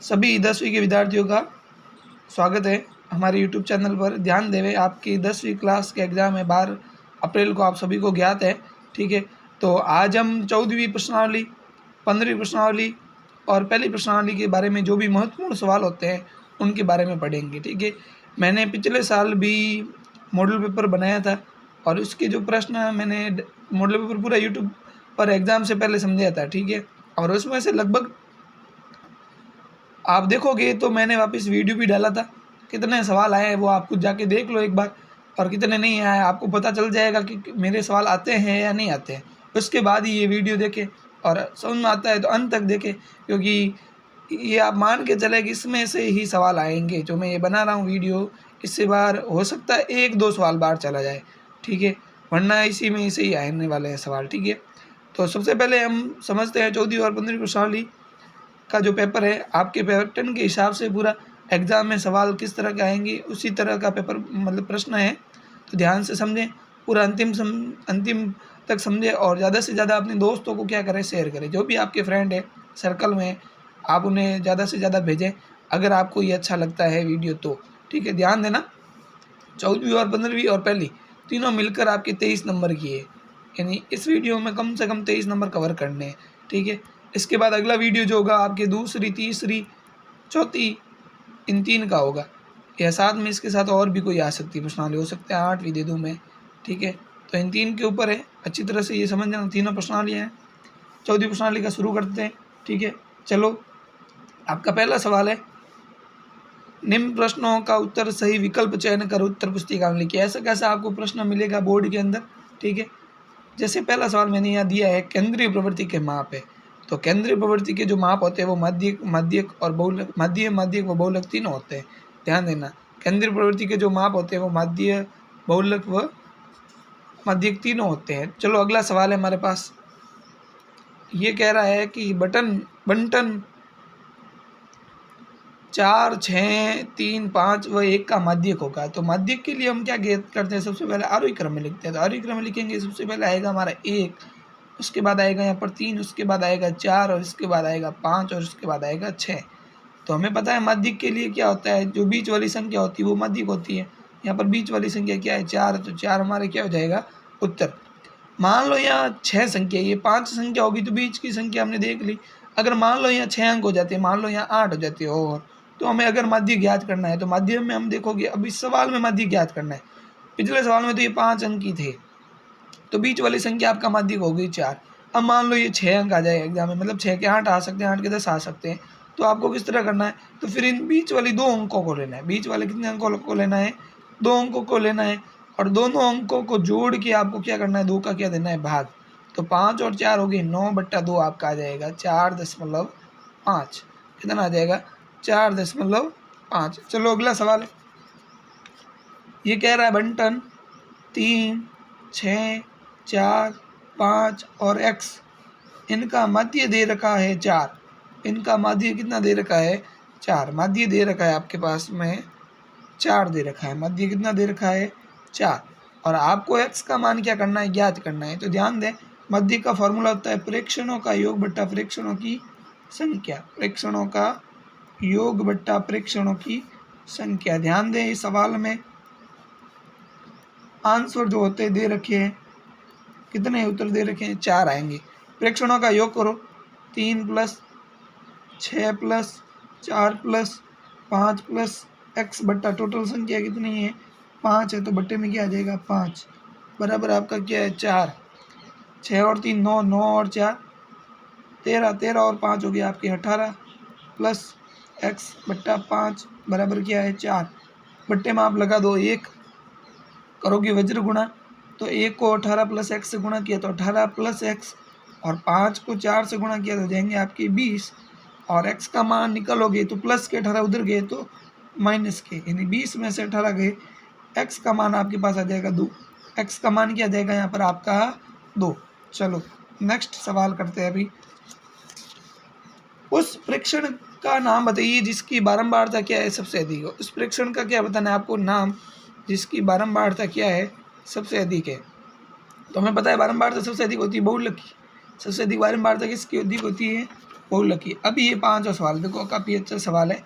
सभी 10वीं के विद्यार्थियों का स्वागत है हमारे यूट्यूब चैनल पर। ध्यान देवें, आपकी 10वीं क्लास के एग्ज़ाम है 12 अप्रैल को, आप सभी को ज्ञात है। ठीक है, तो आज हम 14वीं प्रश्नावली, 15वीं प्रश्नावली और पहली प्रश्नावली के बारे में जो भी महत्वपूर्ण सवाल होते हैं उनके बारे में पढ़ेंगे। ठीक है, मैंने पिछले साल भी मॉडल पेपर बनाया था और उसके जो प्रश्न मैंने मॉडल पेपर पूरा यूट्यूब पर एग्ज़ाम से पहले समझाया था। ठीक है, और उसमें से लगभग आप देखोगे तो मैंने वापस वीडियो भी डाला था, कितने सवाल आए हैं वो आप खुद जाके देख लो एक बार, और कितने नहीं आए आपको पता चल जाएगा कि मेरे सवाल आते हैं या नहीं आते हैं। उसके बाद ही ये वीडियो देखें और समझ में आता है तो अंत तक देखें, क्योंकि ये आप मान के चले कि इसमें से ही सवाल आएंगे। जो मैं ये बना रहा हूँ वीडियो, इससे बाहर हो सकता है 1-2 सवाल बाहर चला जाए। ठीक है, वरना इसी में से ही आने वाले हैं सवाल। ठीक है, तो सबसे पहले हम समझते हैं 14वीं और 15वीं प्रश्नावली का जो पेपर है, आपके पैटर्न के हिसाब से पूरा एग्ज़ाम में सवाल किस तरह के आएंगे उसी तरह का पेपर मतलब प्रश्न है। तो ध्यान से समझें, पूरा अंतिम तक समझें और ज़्यादा से ज़्यादा अपने दोस्तों को क्या करें, शेयर करें। जो भी आपके फ्रेंड है सर्कल में, आप उन्हें ज़्यादा से ज़्यादा भेजें अगर आपको ये अच्छा लगता है वीडियो तो। ठीक है, ध्यान देना, 14वीं और 15वीं और पहली तीनों मिलकर आपके 23 नंबर की है, यानी इस वीडियो में कम से कम 23 नंबर कवर करने हैं। ठीक है, इसके बाद अगला वीडियो जो होगा आपके दूसरी, तीसरी, चौथी, इन 3 का होगा, या साथ में इसके साथ और भी कोई आ सकती है प्रश्नावली, हो सकता है 8 भी दे दूँ मैं। ठीक है, तो इन 3 के ऊपर है, अच्छी तरह से ये समझ जाना, तीनों प्रश्नावलियाँ हैं। 14वीं प्रश्नावली का शुरू करते हैं। ठीक है, चलो, आपका पहला सवाल है, निम्न प्रश्नों का उत्तर सही विकल्प चयन कर उत्तर पुस्तिका में लिखिए। ऐसा कैसा आपको प्रश्न मिलेगा बोर्ड के अंदर। ठीक है, जैसे पहला सवाल मैंने यहाँ दिया है, केंद्रीय प्रवृत्ति के माप है। तो केंद्रीय प्रवृत्ति के जो माप होते हैं वो माध्यक और बहुलक, माध्यक व बहुलक तीनों होते हैं। ध्यान देना, केंद्रीय प्रवृत्ति के जो माप होते हैं वो माध्य, बहुलक व माध्यक तीनों होते हैं। चलो अगला सवाल है हमारे पास, ये कह रहा है कि बंटन 4, 6, 3, 5 व 1 का माध्यक होगा। तो माध्यक के लिए हम क्या करते हैं, सबसे पहले आरोही क्रम में लिखते हैं। तो आरोही क्रम में लिखेंगे, सबसे पहले आएगा हमारा 1, उसके बाद आएगा यहाँ पर 3, उसके बाद आएगा 4 और इसके बाद आएगा 5 और उसके बाद आएगा 6। तो हमें पता है माध्यक के लिए क्या होता है, जो बीच वाली संख्या होती है वो माध्यक होती है। यहाँ पर बीच वाली संख्या क्या है, 4, तो 4 हमारे क्या हो जाएगा उत्तर। मान लो यहाँ 6 संख्या, ये 5 संख्या होगी तो बीच की संख्या हमने देख ली। अगर मान लो यहाँ 6 अंक हो जाते हैं, मान लो यहाँ 8 हो जाते हैं, और तो हमें अगर माध्यक ज्ञात करना है तो माध्यम में हम देखोगे, अब इस सवाल में माध्यक ज्ञात करना है। पिछले सवाल में तो ये 5 अंक ही थे, तो बीच वाली संख्या आपका माध्यक हो गई 4। अब मान लो ये 6 अंक आ जाए एग्जाम में, मतलब 6 के 8 आ सकते हैं, 8 के 10 आ सकते हैं। तो आपको किस तरह करना है, तो फिर इन बीच वाली 2 अंकों को लेना है। बीच वाले कितने अंकों को लेना है, 2 अंकों को लेना है, और दोनों अंकों को जोड़ के आपको क्या करना है, 2 का क्या देना है, भाग। तो 5 और 4 हो गए 9/2 आपका आ जाएगा 4.5। कितना आ जाएगा, 4.5। चलो अगला सवाल है, ये कह रहा है बंटन 3, 6, 4, 5 और x, इनका माध्य दे रखा है 4। इनका माध्य कितना दे रखा है, 4। माध्य दे रखा है आपके पास में 4 दे रखा है, माध्य कितना दे रखा है 4, और आपको x का मान क्या करना है, ज्ञात करना है। तो ध्यान दें, माध्य का फॉर्मूला होता है प्रेक्षणों का योग बट्टा प्रेक्षणों की संख्या। प्रेक्षणों का योग बट्टा प्रेक्षणों की संख्या। ध्यान दें, इस सवाल में आंसर जो होते दे रखे हैं, कितने उत्तर दे रखे हैं, 4 आएंगे। प्रेक्षणों का योग करो, 3 + 6 + 4 + 5 + x बट्टा टोटल संख्या कितनी है, 5 है, तो बट्टे में क्या आ जाएगा 5, बराबर आपका क्या है 4। 6 और 3 9, 9 और 4 13, 13 और 5 हो गया आपके 18 + x बट्टा 5 बराबर क्या है 4। बट्टे में आप लगा दो 1, करोगे वज्र गुणा, तो 1 को 18 + x से गुणा किया तो 18 + x, और 5 को 4 से गुणा किया तो जाएंगे आपके 20, और x का मान निकलोगे तो प्लस के 18 उधर गए तो माइनस के, यानी 20 में से 18 गए, x का मान आपके पास आ जाएगा 2। x का मान क्या जाएगा यहाँ पर आपका 2। चलो नेक्स्ट सवाल करते हैं। अभी उस प्रेक्षण का नाम बताइए जिसकी बारंबारता क्या है, सबसे अधिक हो। उस प्रेक्षण का क्या बताना है आपको, नाम जिसकी बारंबारता क्या है, सबसे अधिक है। तो हमें पता है बारंबारता सबसे अधिक होती है बहुलक की। सबसे अधिक बारंबारता किसकी अधिक होती है, बहुत लकी। अभी ये 5वां सवाल देखो, काफ़ी अच्छा सवाल है,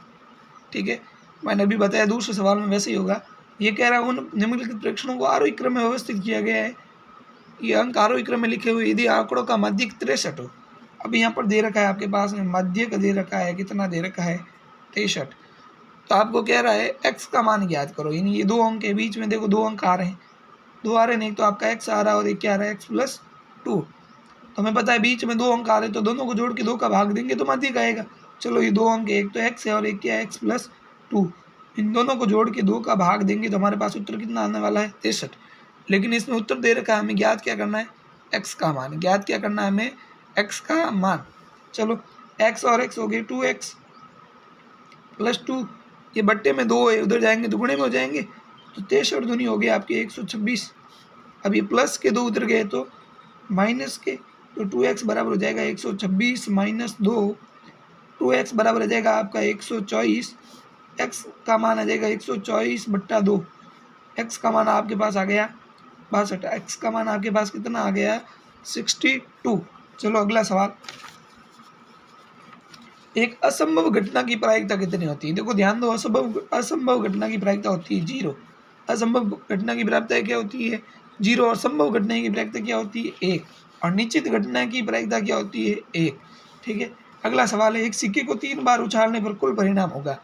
ठीक है। मैंने अभी बताया दूसरे सवाल में वैसे ही होगा। ये कह रहा है उन निम्नलिखित प्रेक्षणों को आरोही क्रम में व्यवस्थित किया गया है। ये अंक आरोही क्रम में लिखे हुए, यदि आंकड़ों का माध्यक 63 हो। अब यहाँ पर दे रखा है आपके पास में माध्यक दे रखा है, कितना दे रखा है 63। तो आपको कह रहा है x का मान ज्ञात करो, यानी ये 2 अंक के बीच में देखो 2 अंक आ रहे हैं, 2 आ रहे हैं, एक तो आपका x आ रहा है और एक क्या आ रहा है x+2। तो हमें पता है बीच में 2 अंक आ रहे हैं, तो दोनों को जोड़ के 2 का भाग देंगे तो माध्यक आएगा। चलो ये 2 अंक है, एक तो x है और एक क्या है x+2, इन दोनों को जोड़ के 2 का भाग देंगे तो हमारे पास उत्तर कितना आने वाला है 63। लेकिन इसमें उत्तर दे रखा है, हमें ज्ञात क्या करना है x का मान, ज्ञात क्या करना है हमें x का मान। चलो x और x हो गए 2x + 2, ये बट्टे में 2 है, उधर जाएंगे तो गुणे में हो जाएंगे, तो 63 दूनी हो गया आपके 126। अब ये प्लस के 2 उधर गए तो माइनस के, तो 2x बराबर हो जाएगा 126 - 2, 2x बराबर हो जाएगा आपका 124, x का मान आ जाएगा 124/2, x का मान आपके पास आ गया 62, x का मान आपके पास कितना आ गया 62। चलो अगला सवाल, एक असंभव घटना की प्रायिकता कितनी होती है। देखो ध्यान दो, असंभव घटना की प्रायिकता होती है 0। असंभव घटना की प्रायिकता क्या होती है 0, और संभव घटना की प्रायिकता क्या होती है 1, और निश्चित घटना की प्रायिकता क्या होती है 1, ठीक है। अगला सवाल है, एक सिक्के को 3 बार उछालने पर कुल परिणाम होगा।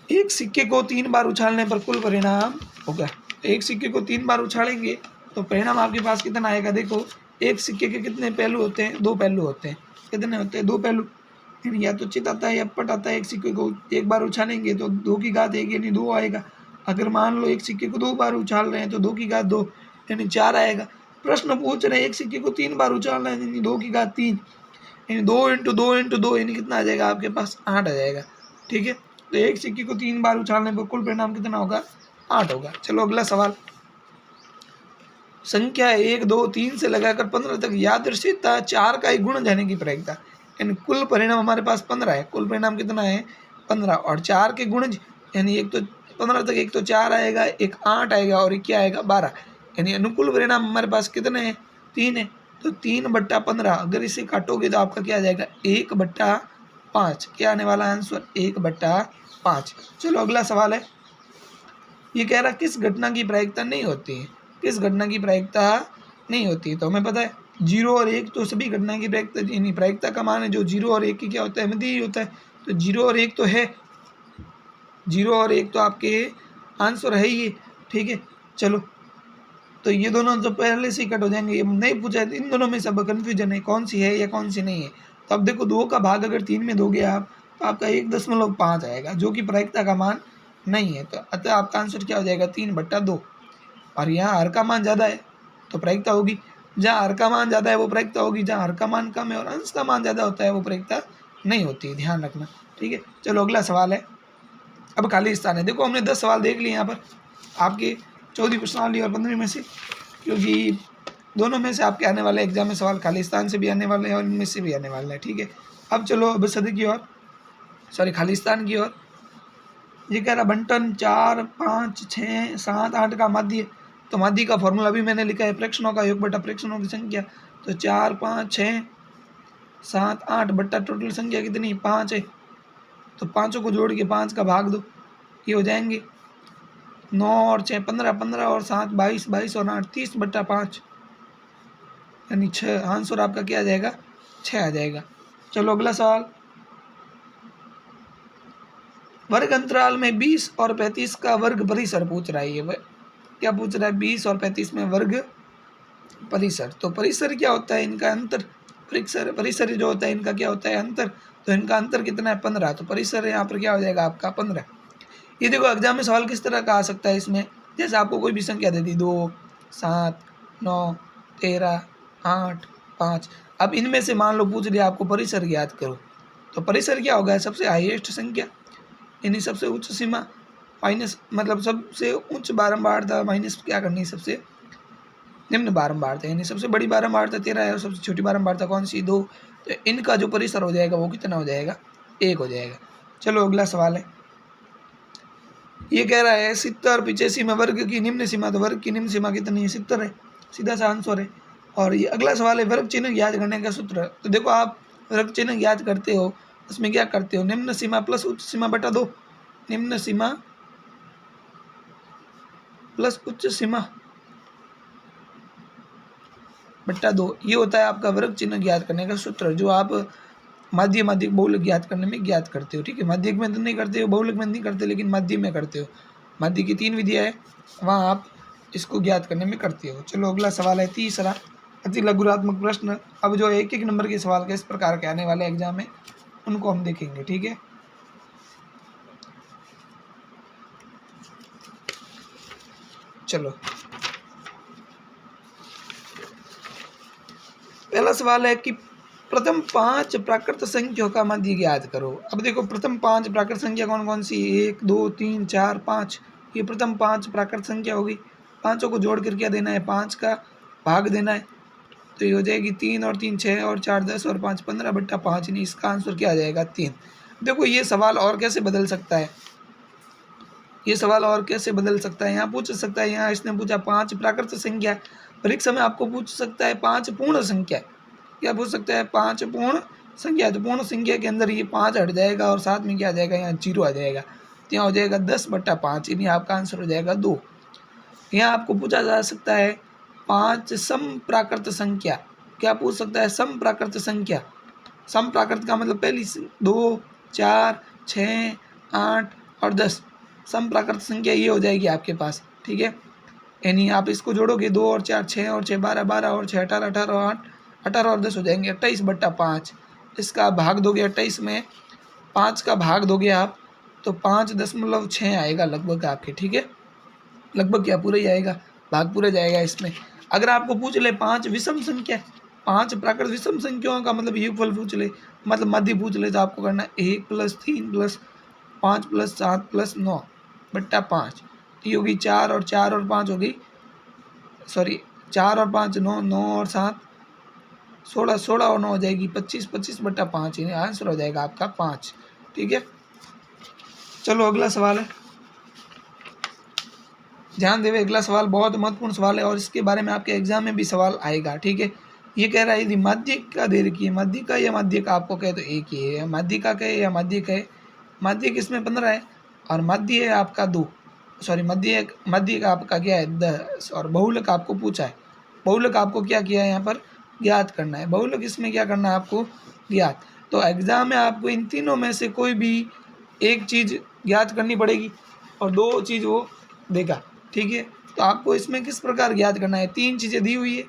एक सिक्के को 3 बार उछालने पर कुल परिणाम होगा। एक सिक्के को 3 बार उछालेंगे तो परिणाम आपके पास कितना आएगा। देखो एक सिक्के के कितने पहलू होते हैं, 2 पहलू होते हैं। कितने होते हैं 2 पहलू, या तो चित आता है या पट आता है। एक सिक्के को एक बार उछालेंगे तो 2 की घात 1 यानी 2 आएगा। अगर मान लो एक सिक्के को 2 बार उछाल रहे हैं तो 2 की घात 2 यानी 4 आएगा। प्रश्न पूछ रहे हैं एक सिक्के को 3 बार उछालना है यानी 2 की घात 3 यानी 2 × 2 × 2 यानी कितना आ जाएगा आपके पास 8 आ जाएगा, ठीक है। तो एक सिक्के को 3 बार उछालने पर कुल परिणाम कितना होगा 8 होगा। चलो अगला सवाल, संख्या 1, 2, 3 से लगाकर 15 तक यादृच्छिकता 4 का एक गुण जाने की प्रायिकता, यानी कुल परिणाम हमारे पास 15 है। कुल परिणाम कितना है 15, और 4 के गुणज यानी एक तो 15 तक एक तो 4 आएगा, एक 8 आएगा और एक क्या आएगा 12, यानी अनुकूल परिणाम हमारे पास कितने हैं 3 है। तो 3/15, अगर इसे काटोगे तो आपका क्या आ जाएगा 1/5, क्या आने वाला आंसर 1/5। चलो अगला सवाल है, ये कह रहा किस घटना की प्रायिकता नहीं होती है, किस घटना की प्रायिकता नहीं होती है। तो हमें पता है 0 और 1 तो सभी घटना की प्रायिकता, यानी प्रायिकता का मान है जो 0 और 1 की क्या होता है मध्य ही होता है। तो 0 और 1 तो है, 0 और 1 तो आपके आंसर है ही, ठीक है। चलो तो ये दोनों तो पहले से ही कट हो जाएंगे, ये नहीं पूछा है, इन दोनों में सब कन्फ्यूजन है कौन सी है या कौन सी नहीं है। तो अब देखो 2 का भाग अगर 3 में दोगे आप तो आपका 1.5 आएगा, जो कि प्रायिकता का मान नहीं है। तो अतः आपका आंसर क्या हो जाएगा 3/2, और यहाँ हर का मान ज़्यादा है तो प्रायिकता होगी। जहाँ हर का मान ज़्यादा है वो प्रायिकता होगी, जहाँ हर का मान कम है और अंश का मान ज़्यादा होता है वो प्रायिकता नहीं होती है, ध्यान रखना, ठीक है। चलो अगला सवाल है, अब खाली स्थान है। देखो हमने 10 सवाल देख लिए यहाँ पर आपके 14वीं प्रश्नावली और 15वीं में से, क्योंकि दोनों में से आपके आने वाले एग्जाम में सवाल खाली स्थान से भी आने वाले हैं और इनमें से भी आने वाले हैं, ठीक है। अब चलो अब सदी की ओर, सॉरी खाली स्थान की ओर। ये कह रहा बंटन 4, 5, 6, 7, 8 का माध्य। तो माध्य का फॉर्मूला भी मैंने लिखा है प्रेक्षणों का योग बटा प्रेक्षणों की संख्या। तो 4, 5, 6, 7, 8 बट्टा टोटल संख्या कितनी 5 है। तो पाँचों को जोड़ के 5 का भाग दो, ये हो जाएंगे 9 और 6 15, 15 और 7 22, 22 और 8 30/5 यानी 6। आंसर आपका क्या आ जाएगा 6 आ जाएगा। चलो अगला सवाल, वर्ग अंतराल में 20 और 35 का वर्ग परिसर पूछ रहा है। ये क्या पूछ रहा है 20 और 35 में वर्ग परिसर। तो परिसर क्या होता है इनका अंतर, परिसर जो होता है इनका क्या होता है अंतर। तो इनका अंतर कितना है 15, तो परिसर यहाँ पर क्या हो जाएगा आपका 15। ये देखो एग्जाम में सवाल किस तरह का आ सकता है इसमें, जैसे आपको कोई भी संख्या दे दी 2, 7, 9, 13, 8, 5। अब इनमें से मान लो पूछ लिया आपको परिसर ज्ञात करो, तो परिसर क्या होगा सबसे हाईएस्ट संख्या यानी सबसे उच्च सीमा माइनस, मतलब सबसे उच्च बारंबारता माइनस क्या करनी है सबसे निम्न बारंबारता, यानी सबसे बड़ी बारंबारता 13 है और सबसे छोटी बारंबारता कौन सी 2। तो इनका जो परिसर हो जाएगा वो कितना हो जाएगा 1 हो जाएगा। चलो अगला सवाल है, ये कह रहा है 70 और 85 में वर्ग की निम्न सीमा। तो वर्ग की निम्न सीमा कितनी है 70 है, सीधा सा आंसर है। और ये अगला सवाल है वर्ग चिन्ह ज्ञात करने का सूत्र। तो देखो आप वर्ग चिन्ह ज्ञात करते हो उसमें क्या करते हो, निम्न सीमा प्लस उच्च सीमा बटा 2, निम्न सीमा प्लस उच्च सीमा बट्टा 2, ये होता है आपका वर्ग चिन्ह ज्ञात करने का सूत्र, जो आप माध्य माध्यिक बहुलक ज्ञात करने में ज्ञात करते हो। ठीक है, माध्यिक में तो नहीं करते हो, बहुलक में नहीं करते, लेकिन माध्य में करते हो। माध्य की 3 विधियाँ है, वहाँ आप इसको ज्ञात करने में करते हो। चलो अगला सवाल है तीसरा, अति लघुरात्मक प्रश्न। अब जो 1-1 नंबर के सवाल किस प्रकार के आने वाले एग्जाम में उनको हम देखेंगे। ठीक है, चलो पहला सवाल है कि प्रथम 5 प्राकृत संख्याओं का मध्य ज्ञात करो। अब देखो प्रथम 5 प्राकृत संख्या कौन कौन सी, 1 2 3 4 5, ये प्रथम 5 प्राकृत संख्या होगी। पाँचों को जोड़ कर क्या देना है, 5 का भाग देना है, तो ये हो जाएगी 3 और 3 6 और 4 10 और 5 15 बट्टा 5, नहीं इसका आंसर क्या आ जाएगा 3। देखो ये सवाल और कैसे बदल सकता है, ये सवाल और कैसे बदल सकता है, यहाँ पूछ सकता है, यहाँ इसने पूछा 5 प्राकृत संख्या, परीक्षा में आपको पूछ सकता है 5 पूर्ण संख्या, क्या पूछ सकता है 5 पूर्ण संख्या, तो पूर्ण संख्या के अंदर ये 5 हट जाएगा और साथ में क्या आ जाएगा, यहाँ 0 आ जाएगा, तो यहाँ हो जाएगा 10 बट्टा 5, यानी आपका आंसर हो जाएगा 2। यहाँ आपको पूछा जा सकता है 5 सम प्राकृत संख्या, क्या पूछ सकता है सम प्राकृत संख्या, सम प्राकृत का मतलब पहली 2 4 6 8 और 10 सम प्राकृत संख्या ये हो जाएगी आपके पास। ठीक है, यानी आप इसको जोड़ोगे 2 और 4 6 और 6 12 12 और 6 18 18 और 8 18 और 10 हो जाएंगे 28 बट्टा 5, इसका भाग दोगे 28 में 5 का भाग दोगे आप तो 5.6 आएगा लगभग आपके। ठीक है, लगभग क्या पूरा ही आएगा, भाग पूरा जाएगा इसमें। अगर आपको पूछ ले 5 विषम संख्या, 5 प्राकृत विषम संख्याओं का मतलब योगफल पूछ ले, मतलब मध्य पूछ ले, तो आपको करना 1 + 3 + 5 + 7 + 9 बट्टा 5, ये होगी 4 और 4 और 5 हो गई, सॉरी 4 और 5 9 9 और 7 16 16 और 9 हो जाएगी 25 25 बट्टा 5, यानी आंसर हो जाएगा आपका 5। ठीक है, चलो अगला सवाल है, ध्यान देवे, अगला सवाल बहुत महत्वपूर्ण सवाल है और इसके बारे में आपके एग्जाम में भी सवाल आएगा। ठीक है, ये कह रहा है यदि माध्यिक का दे रखी है, माध्यिक का या माध्यिक आपको कहे तो एक ही है, माध्यिक का कहे या माध्यिक है, माध्यिक इसमें 15 है और माध्य है आपका 2, सॉरी मध्य का आपका क्या है 10, और बहुलक आपको पूछा है, बहुलक आपको क्या किया है यहाँ पर ज्ञात करना है, बहुलक इसमें क्या करना है आपको ज्ञात। तो एग्जाम में आपको इन तीनों में से कोई भी एक चीज़ ज्ञात करनी पड़ेगी और 2 चीज़ वो देगा। ठीक है, तो आपको इसमें किस प्रकार ज्ञात करना है, 3 चीज़ें दी हुई है,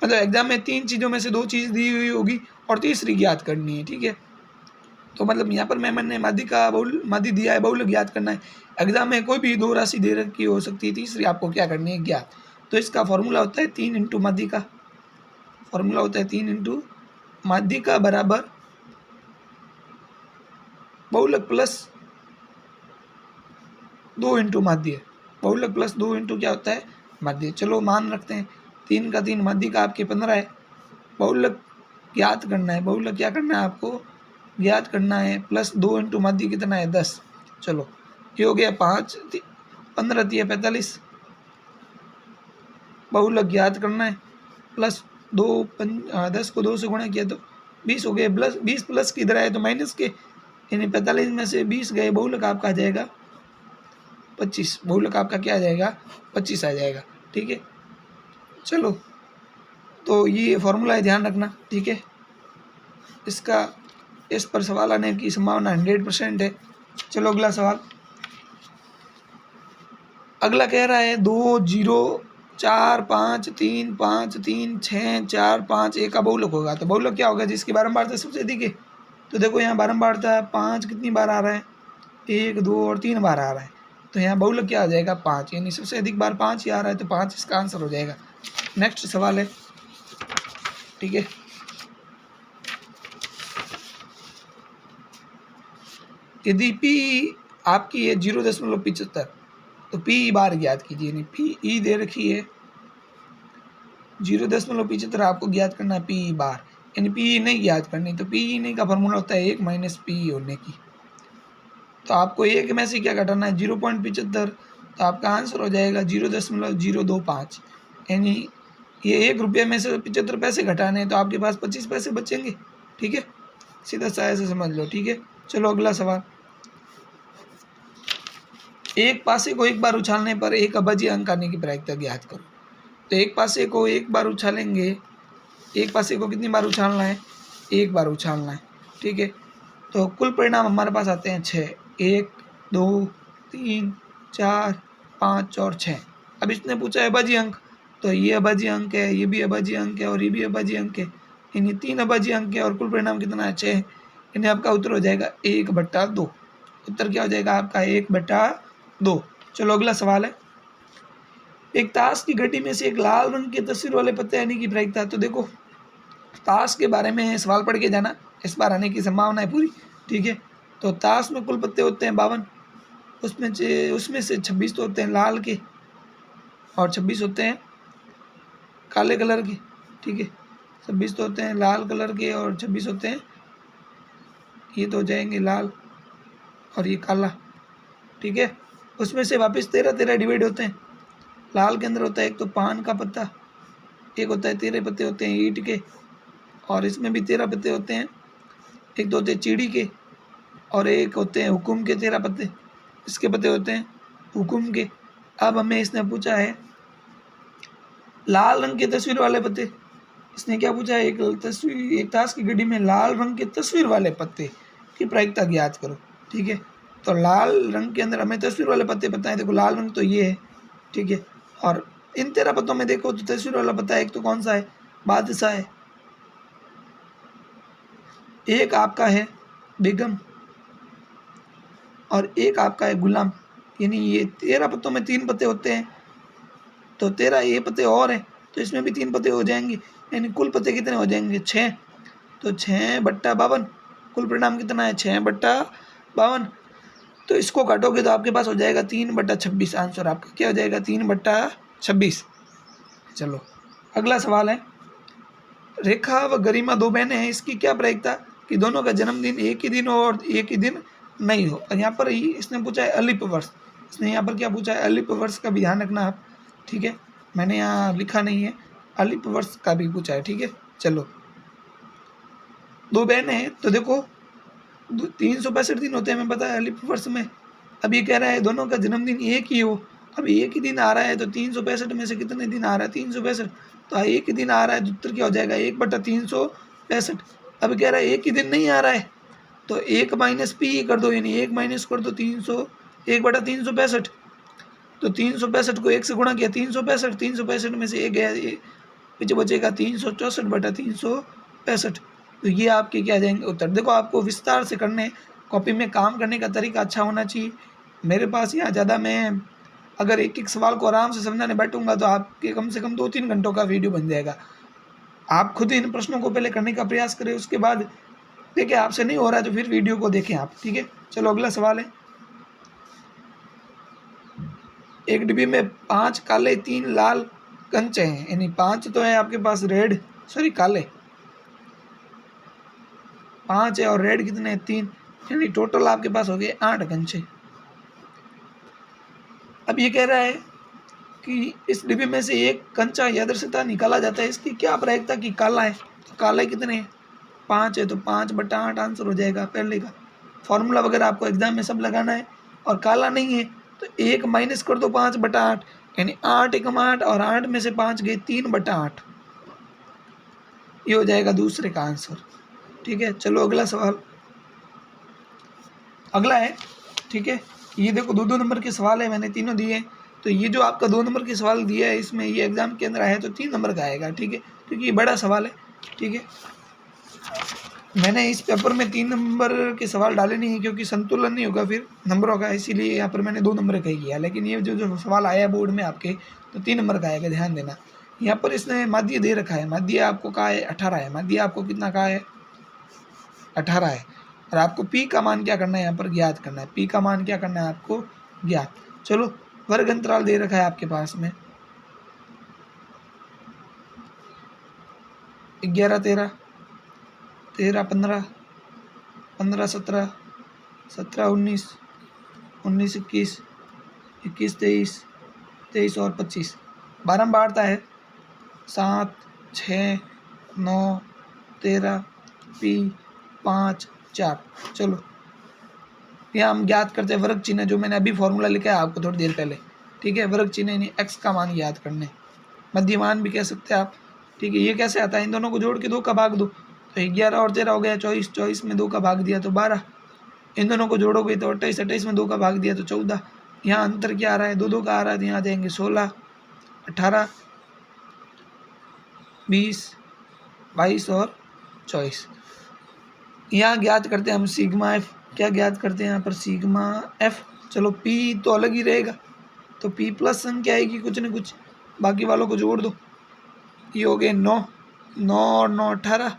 मतलब एग्जाम में 3 चीज़ों में से 2 चीज़ दी हुई होगी और तीसरी ज्ञात करनी है। ठीक है, तो मतलब यहाँ पर मैंने माध्य का बहुल माध्य दिया है, बहुलक ज्ञात करना है, एग्जाम में कोई भी 2 राशि दे रखी हो सकती है, तीसरी आपको क्या करनी है ज्ञात। तो इसका फॉर्मूला होता है 3 × माध्य का, फॉर्मूला होता है 3 × माध्य का बराबर बहुलक प्लस 2 × माध्य, बहुलक प्लस 2 × क्या होता है माध्य। चलो मान रखते हैं 3 का 3 माध्य का आपके 15 है, बहुलक ज्ञात करना है, बहुलक क्या करना है आपको ज्ञात करना है, प्लस 2 × माध्य कितना है 10। चलो ये हो गया 5 15 × 45, बहुलक ज्ञात करना है, प्लस 2 10 को 2 से गुणा किया तो 20 हो गए, प्लस 20 प्लस की इधर आए तो माइनस के, यानी 45 में से 20 गए, बहुलक आपका आ जाएगा 25, बहुलक आपका क्या आ जाएगा 25 आ जाएगा। ठीक है, चलो तो ये फॉर्मूला है, ध्यान रखना। ठीक है, इसका इस पर सवाल आने की संभावना 100% है। चलो अगला सवाल, अगला कह रहा है 2 0 4 5 3 5 3 6 4 5 1 का बहुलक होगा, तो बहुलक क्या होगा जिसकी बारंबारता सबसे अधिक है। तो देखो यहाँ बारंबारता 5 कितनी बार आ रहा है, 1 2 और 3 बार आ रहा है, तो यहाँ बहुलक क्या आ जाएगा 5, यानी सबसे अधिक बार 5 ही आ रहा है, तो 5 इसका आंसर हो जाएगा। नेक्स्ट सवाल है, ठीक है, यदि P आपकी है 0.75 तो P बार ज्ञात कीजिए, यानी P दे रखी है 0.75 आपको ज्ञात करना है P बार, यानी P नहीं ज्ञात करनी, तो P नहीं का फॉर्मूला होता है 1 - P होने की, तो आपको 1 में से क्या घटाना है 0.75, तो आपका आंसर हो जाएगा 0.025, यानी ये 1 रुपये में से 75 पैसे घटाने हैं, तो आपके पास 25 पैसे बचेंगे। ठीक है, सीधा सा ऐसे समझ लो। ठीक है, चलो अगला सवाल। एक पासे को एक बार उछालने पर एक अभाज्य अंक आने की प्रायिकता ज्ञात करो। तो एक पासे को एक बार उछालेंगे, एक पासे को कितनी बार उछालना है? एक बार उछालना है। ठीक है, तो कुल परिणाम हमारे पास आते हैं 6, 1 2 3 4 5 और 6। अब इसने पूछा है अभाज्य अंक, तो ये अभाज्य अंक है, ये भी अभाज्य अंक है और ये भी अभाज्य अंक है। इन्हीं 3 अभाज्य अंक है और कुल परिणाम कितना है? 6। इन्हें आपका उत्तर हो जाएगा 1/2। उत्तर क्या हो जाएगा आपका? 1/2। चलो अगला सवाल है। एक ताश की घटी में से एक लाल रंग की तस्वीर वाले पत्ते आने की प्रायिकता। तो देखो, ताश के बारे में सवाल पढ़ के जाना, इस बार आने की संभावना है पूरी। ठीक है, तो ताश में कुल पत्ते होते हैं 52, उसमें से 26 तो होते हैं लाल के और 26 होते हैं काले कलर के। ठीक है, 26 तो होते हैं लाल कलर के और 26 होते हैं, ये तो हो जाएंगे लाल और ये काला। ठीक है, उसमें से वापस 13 डिवाइड होते हैं। लाल के अंदर होता है एक तो पान का पत्ता, एक होता है 13 पत्ते होते हैं ईंट के, और इसमें भी 13 पत्ते होते हैं। एक तो होते हैं चीड़ी के और एक होते हैं हुकुम के 13 पत्ते, इसके पत्ते होते हैं हुकुम के। अब हमें इसने पूछा है लाल रंग के तस्वीर वाले पत्ते। इसने क्या पूछा है? एक ताश की घड़ी में लाल रंग के तस्वीर वाले पत्ते की प्रायिकता ज्ञात करो। ठीक है, तो लाल रंग के अंदर हमें तस्वीर वाले पत्ते पता है। देखो लाल रंग तो ये है। ठीक है, और इन 13 पत्तों में देखो तो तस्वीर वाला पत्ता है, एक तो कौन सा है? बादशाह है, एक आपका है बेगम और एक आपका है गुलाम। यानी ये 13 पत्तों में 3 पत्ते होते हैं, तो 13 ये पत्ते और हैं, तो इसमें भी 3 पत्ते हो जाएंगे। यानी कुल पत्ते कितने हो जाएंगे? 6। तो 6/52 कुल परिणाम कितना है? 6/52। तो इसको काटोगे तो आपके पास हो जाएगा 3/26। आंसर आपका क्या हो जाएगा? 3/26। चलो अगला सवाल है। रेखा व गरिमा 2 बहनें हैं, इसकी क्या प्रायिकता कि दोनों का जन्मदिन एक ही दिन हो और एक ही दिन नहीं हो। और यहाँ पर इसने पूछा है अलिप वर्ष। इसने यहाँ पर क्या पूछा है? अलिप वर्ष का भी ध्यान रखना आप। ठीक है, मैंने यहाँ लिखा नहीं है, अलिप वर्ष का भी पूछा है। ठीक है, चलो 2 बहनें हैं, तो देखो 365 दिन होते हैं, हमें पता है अलिप वर्ष में। अब ये कह रहा है दोनों का जन्मदिन एक ही हो। अब एक ही दिन आ रहा है तो 365 में से कितने दिन आ रहा है? 365। तो एक ही दिन आ रहा है तो उत्तर क्या हो जाएगा? 1/365। अब कह रहा है एक ही दिन नहीं आ रहा है, तो 1 माइनस पी कर दो, यानी 1 माइनस कर दो 1/365। तो 365 को 1 से गुणा किया 365, 365 में से 1 गया, पीछे बचेगा 364/365। तो ये आपके क्या जाएंगे उत्तर। देखो आपको विस्तार से करने, कॉपी में काम करने का तरीका अच्छा होना चाहिए। मेरे पास यहाँ ज़्यादा, मैं अगर एक एक सवाल को आराम से समझाने बैठूंगा तो आपके कम से कम 2-3 घंटों का वीडियो बन जाएगा। आप खुद इन प्रश्नों को पहले करने का प्रयास करें, उसके बाद देखिए आपसे नहीं हो रहा है तो फिर वीडियो को देखें आप। ठीक है, चलो अगला सवाल है। एक डिब्बी में 5 काले 3 लाल कंचे हैं, यानी 5 तो है आपके पास रेड, सॉरी काले 5 है और रेड कितने हैं? 3, यानी टोटल आपके पास हो गए 8 कंचे। अब ये कह रहा है कि इस डिब्बे में से एक कंचा यादृच्छता निकाला जाता है, इसकी क्या प्रायिकता कि काला है। तो काले कितने हैं? 5 है, तो 5/8 आंसर हो जाएगा पहले का। फॉर्मूला वगैरह आपको एग्जाम में सब लगाना है। और काला नहीं है तो 1 माइनस कर दो 5/8, यानी 8 एकम 8 और 8 में से 5 गए 3/8। ये हो जाएगा दूसरे का आंसर। ठीक है, चलो अगला सवाल। अगला है, ठीक है, ये देखो 2-2 नंबर के सवाल है, मैंने तीनों दिए हैं। तो ये जो आपका 2 नंबर के सवाल दिया है, इसमें ये एग्जाम के अंदर आया तो 3 नंबर का आएगा। ठीक है, क्योंकि ये बड़ा सवाल है। ठीक है, मैंने इस पेपर में 3 नंबर के सवाल डाले नहीं है क्योंकि संतुलन नहीं होगा फिर नंबरों का, इसीलिए यहाँ पर मैंने 2 नंबर का ही किया। लेकिन ये जो सवाल आया है बोर्ड में आपके, तो 3 नंबर का आएगा, ध्यान देना। यहाँ पर इसने माध्य दे रखा है, माध्य आपको कहा है 18 है, माध्य आपको कितना कहा है? 18 है। और आपको पी का मान क्या करना है? यहाँ पर ज्ञात करना है। पी का मान क्या करना है आपको? ज्ञात। चलो वर्ग अंतराल दे रखा है आपके पास में 11 13, 13 15, 15 17, 17 19, 19 21, 21 23, 23 और 25 बारंबारता है 7 6 9 13 P 5 4। चलो यहाँ हम ज्ञात करते हैं वर्ग चिन्ह, जो मैंने अभी फॉर्मूला लिखा है आपको थोड़ी देर पहले, ठीक है। वर्ग चिन्ह यानी x का मान ज्ञात करने, मध्यमान भी कह सकते हैं आप, ठीक है। ये कैसे आता है, इन दोनों को जोड़ के 2 का भाग दो, तो 11 और 13 हो गया 24, 24 में 2 का भाग दिया तो 12, इन दोनों को जोड़ोगे तो 28, 28 में 2 का भाग दिया तो 14। यहाँ अंतर क्या आ रहा है, 2 2 का आ रहा है, तो यहाँ आ जाएंगे 16, 18, 20, 22 और 24। यहाँ ज्ञात करते हैं हम सिग्मा एफ, क्या ज्ञात करते हैं यहाँ पर, सिग्मा एफ। चलो पी तो अलग ही रहेगा, तो पी प्लस संख्या आएगी कुछ न कुछ, बाकी वालों को जोड़ दो, ये हो गए 9, 9 और 9 18,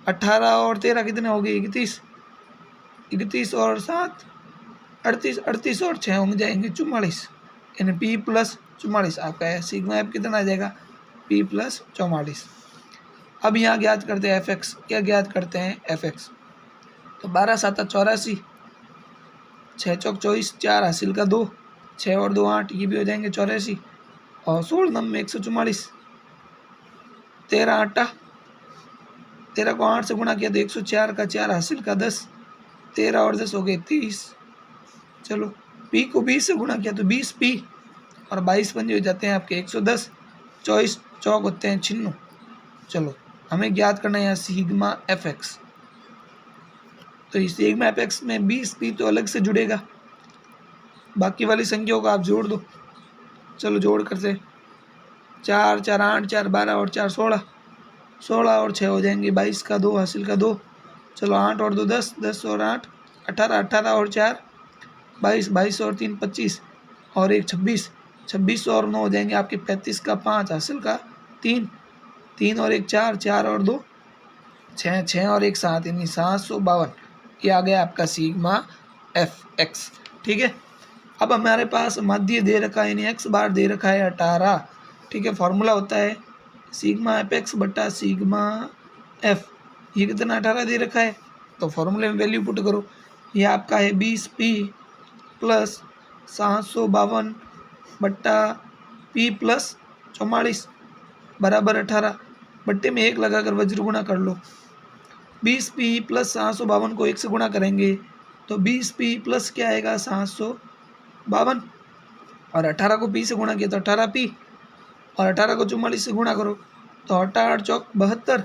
18 और 13 कितने हो गए 31, 31 और 7 38, 38 और 6 होंगे जाएंगे 44, यानी पी प्लस 44 आपका है। सिग्मा एफ कितना आ जाएगा, पी प्लस 44। अब यहाँ ज्ञात करते हैं एफ एक्स, क्या ज्ञात करते हैं एफ एक्स, तो 12 7 84, 6 चौक 24, 4 हासिल का 2, 6 और 2 8, ये भी हो जाएंगे 84, और 16 नम में 144, 13 8, 13 को 8 से गुणा किया तो 104 का 4 हासिल का 10, 13 और 10 हो गए 30। चलो पी को 20 से गुणा किया तो 20 पी, और 22 पंजे हो जाते हैं आपके 110, 24 चौक होते हैं 96। चलो हमें ज्ञात करना है यहाँ सिग्मा एफ एक्स, तो इस सिग्मा एफ एक्स में 20 पी तो अलग से जुड़ेगा, बाकी वाली संख्याओं को आप जोड़ दो। चलो जोड़ करते, 4 4 8 4 12 और 4 16, 16 और 6 हो जाएंगे 22 का 2 हासिल का 2। चलो 8 और 2 10, 10 और 8 18, 18 और 4 22, 22 और 3 25, और 1 26, 26 और 9 हो जाएंगे आपके 35 का 5 हासिल का 3, 3 और 1 4, 4 और 2 6, 6 और 1 7, यानी 752। ये आ गया आपका सिग्मा एफ एक्स, ठीक है। अब हमारे पास मध्य दे रखा है, यानी एक्स बार दे रखा है 18, ठीक है। फॉर्मूला होता है सिग्मा एफ एक्स बटा सिग्मा एफ, ये कितना 18 दे रखा है, तो फॉर्मूले में वैल्यू पुट करो, ये आपका है 20 पी प्लस 752 बट्टा पी प्लस 44 बराबर 18, बट्टे में 1 लगाकर वज्र गुणा कर लो। 20 पी प्लस 752 को 1 से गुणा करेंगे तो 20 पी प्लस क्या आएगा 752, और 18 को पी से गुणा किया तो 18 पी, और 18 को 44 से गुणा करो तो 8 चौक 72,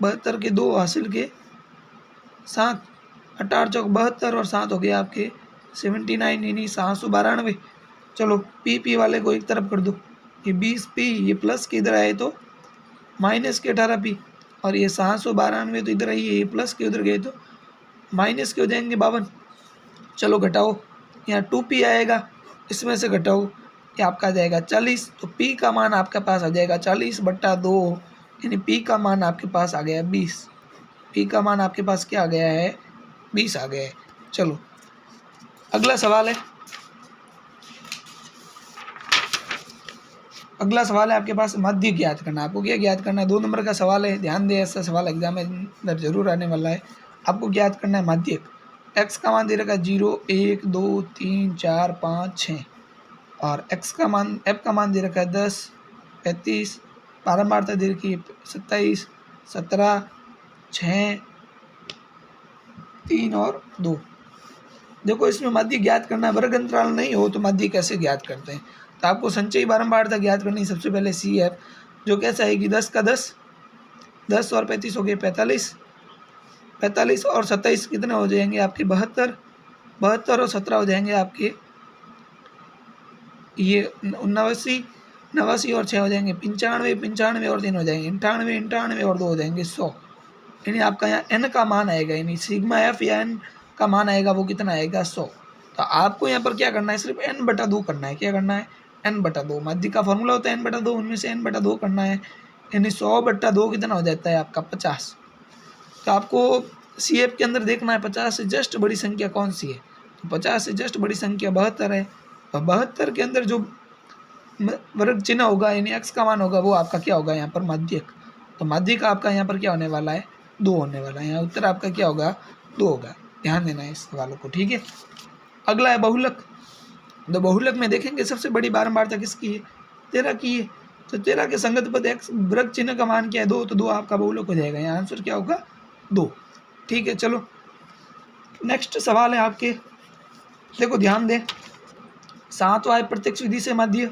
72 के 2 हासिल के 7, 8 चौक 72 और 7 हो गया आपके 79, यानी 792। चलो पी वाले को एक तरफ कर दो, ये 20 पी ये प्लस के इधर आए तो माइनस के 18 पी, और ये 792 तो इधर आई, ये प्लस के उधर गए तो माइनस के हो जाएंगे 52। चलो घटाओ, यहाँ 2p आएगा, इसमें से घटाओ, ये आपका आ जाएगा 40, तो p का मान आपके पास आ जाएगा 40 बट्टा 2, यानी p का मान आपके पास आ गया 20, p का मान आपके पास क्या आ गया है 20 आ गया है। चलो अगला सवाल है, अगला सवाल है आपके पास मध्य ज्ञात करना। आपको क्या ज्ञात करना है, 2 नंबर का सवाल है, ध्यान दें, ऐसा सवाल एग्जाम में अंदर जरूर आने वाला है। आपको ज्ञात करना है माध्यक, x का मान दे रखा है 0 1 2 3 4 5 6, और x का मान f का मान दे रखा है 10 35, बारंबारता दे रखी है 27 17 6 3 और 2। देखो इसमें माध्य ज्ञात करना है, वर्ग अंतराल नहीं हो तो माध्य कैसे ज्ञात करते हैं, तो आपको संचयी बारंबारता ज्ञात करनी है। सबसे पहले सी एफ, जो कैसा है कि 10 का 10, 10 और 35 हो गए 45, 45 और 27 कितने हो जाएंगे आपके 72, 72 और 17 हो जाएंगे आपके ये 89, 89 और 6 हो जाएंगे 95, 95 और 3 हो जाएंगे 98, 98 और 2 हो जाएंगे 100। यानी आपका यहाँ एन का मान आएगा, यानी सिग्मा एफ या एन का मान आएगा वो कितना आएगा 100। तो आपको यहाँ पर क्या करना है, सिर्फ n बटा 2 करना है। क्या करना है, n बटा 2, माध्य का फॉर्मूला होता है n बटा 2, उनमें से n बटा 2 करना है, यानी 100 बटा 2 कितना हो जाता है आपका 50। तो आपको सी एफ के अंदर देखना है 50 से जस्ट बड़ी संख्या कौन सी है, तो 50 से जस्ट बड़ी संख्या 72 है, और 72 के अंदर जो वर्ग चिन्ह होगा यानी x का मान होगा वो आपका क्या होगा यहाँ पर माध्यक। तो माध्यक का आपका यहाँ पर क्या होने वाला है 2 होने वाला है, यहाँ उत्तर आपका क्या होगा 2 होगा। ध्यान देना है इस सवालों को, ठीक है। अगला है बहुलक। तो बहुलक में देखेंगे सबसे बड़ी बारंबारता किसकी है, 13 की है। तो 13 के संगत पद x वर्ग चिन्ह का मान क्या है 2, तो 2 आपका बहुलक हो जाएगा। यहाँ आंसर क्या होगा 2। ठीक है, चलो नेक्स्ट सवाल है आपके, देखो ध्यान दें। 7वां है प्रत्यक्ष विधि से माध्य,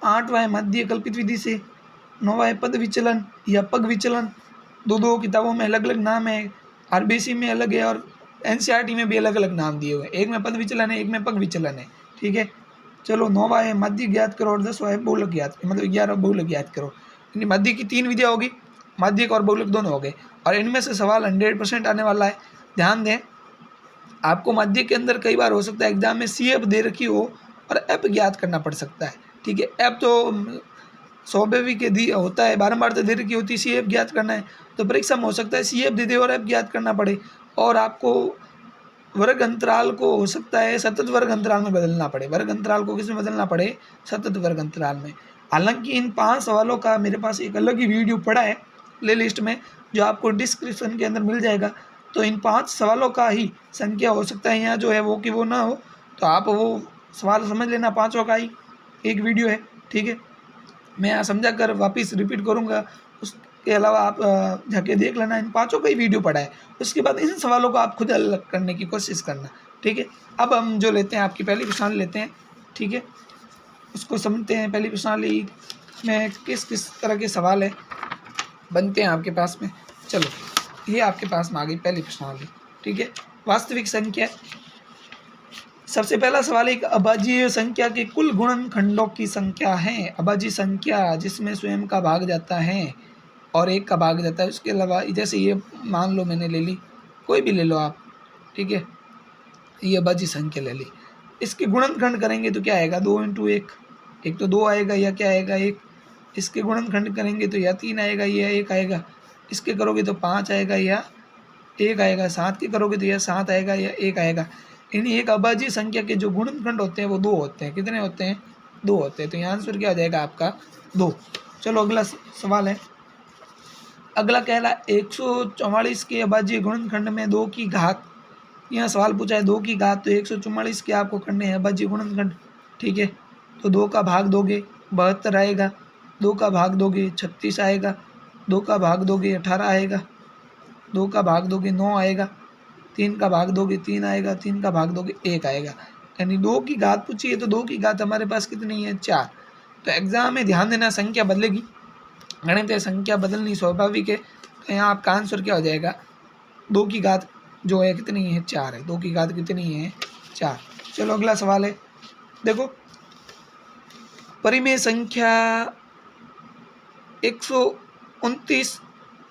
8वां है माध्य कल्पित विधि से, 9वां है पद विचलन या पग विचलन। दो किताबों में अलग अलग नाम है, आरबीसी में अलग है और एनसीईआरटी में भी अलग अलग नाम दिए हुए हैं। एक में पद विचलन है, एक में पग विचलन है। ठीक है, चलो 9वां है माध्य ज्ञात करो और 10वां है बहुलक ज्ञात, मतलब 11 बहुलक ज्ञात करो। यानी माध्य की 3 विधियाँ होगी, माध्यक और बहुलक दोनों हो गए, और इनमें से सवाल 100% आने वाला है। ध्यान दें, आपको माध्य के अंदर कई बार हो सकता है एग्जाम में सी एफ दे रखी हो और एप ज्ञात करना पड़ सकता है। ठीक है, एप तो स्वाभाविक दी होता है, बारंबार तो दे रखी होती है, सी एफ ज्ञात करना है। तो परीक्षा में हो सकता है सी एफ दे दे और एप ज्ञात करना पड़े, और आपको वर्ग अंतराल को हो सकता है सतत वर्ग अंतराल में बदलना पड़े। वर्ग अंतराल को किसमें बदलना पड़े? सतत वर्ग अंतराल में। हालांकि इन 5 सवालों का मेरे पास एक अलग ही वीडियो पड़ा है प्ले लिस्ट में, जो आपको डिस्क्रिप्शन के अंदर मिल जाएगा। तो इन 5 सवालों का ही संख्या हो सकता है यहाँ जो है वो कि वो ना हो, तो आप वो सवाल समझ लेना, 5 का ही एक वीडियो है। ठीक है, मैं यहाँ समझा कर वापस रिपीट करूँगा, उसके अलावा आप जाके देख लेना, इन 5 का ही वीडियो पड़ा है। उसके बाद इन सवालों को आप खुद हल करने की कोशिश करना। ठीक है, अब हम जो लेते हैं आपकी पहली प्रश्नावली लेते हैं। ठीक है, उसको समझते हैं। पहली प्रश्नावली में किस किस तरह के सवाल है बनते हैं आपके पास में। चलो, ये आपके पास में आ गई पहली प्रश्नावली। ठीक है, वास्तविक संख्या। सबसे पहला सवाल एक अभाज्य संख्या के कुल गुणनखंडों की संख्या है। अभाज्य संख्या जिसमें स्वयं का भाग जाता है और 1 का भाग जाता है। उसके अलावा जैसे ये मान लो मैंने ले ली, कोई भी ले लो आप। ठीक है, ये अभाज्य संख्या ले ली, इसके गुणनखंड करेंगे तो क्या आएगा? 2 × 1, एक तो 2 आएगा या क्या आएगा 1। इसके गुणनखंड करेंगे तो या 3 आएगा या 1 आएगा। इसके करोगे तो 5 आएगा या 1 आएगा। 7 के करोगे तो या 7 आएगा या 1 आएगा। यानी एक अभाज्य संख्या के जो गुणनखंड होते हैं वो 2 होते हैं। कितने होते हैं? 2 होते हैं। तो यहाँ आंसर क्या हो जाएगा आपका? 2। चलो अगला सवाल है। अगला कह रहा है 144 के अभाज्य गुणनखंड में 2 की घात। यहाँ सवाल पूछा है 2 की घात, तो 144 के आपको करने हैं अभाज्य गुणनखंड। ठीक है, तो 2 का भाग दोगे 72 आएगा, 2 का भाग दोगे 36 आएगा, 2 का भाग दोगे 18 आएगा, 2 का भाग दोगे 9 आएगा, 3 का भाग दोगे 3 आएगा, 3 का भाग दोगे 1 आएगा। यानी 2 की घात पूछी है तो 2 की घात हमारे पास कितनी है? 4। तो एग्जाम में ध्यान देना, संख्या बदलेगी, गणित है, संख्या बदलनी स्वाभाविक है। तो यहाँ आपका आंसर क्या हो जाएगा? 2 की घात जो है कितनी है? 4 है। 2 की घात कितनी है? 4। चलो अगला सवाल है, देखो परिमेय संख्या 129